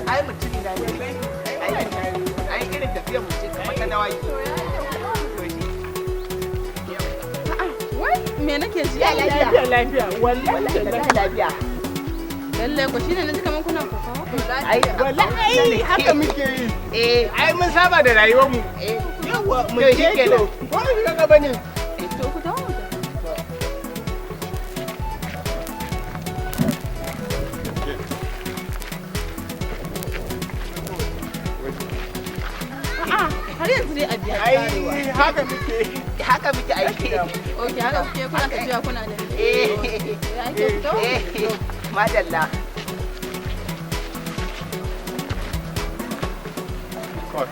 ai mutum na ne. Ai irin tafiyar mutum kamar ta dawaki. Wai me nake ji? Lafiya. Wallahi lafiya. Lalle ko shine naji kaman kuna kokawa. Ai Wallahi haka muke yi. Ai mun saba da rayuwar mu. Yawa mu To, je shikenan. to. Ko mu shiga gaba ne? To ku dawo mu tafi. Har yanzu dai a biya karewa. Ai haka muke yi. haka muke aiki. Okay, haka kuke kuna tafiya kuna da. Ya ake fito? Madalla. Cut.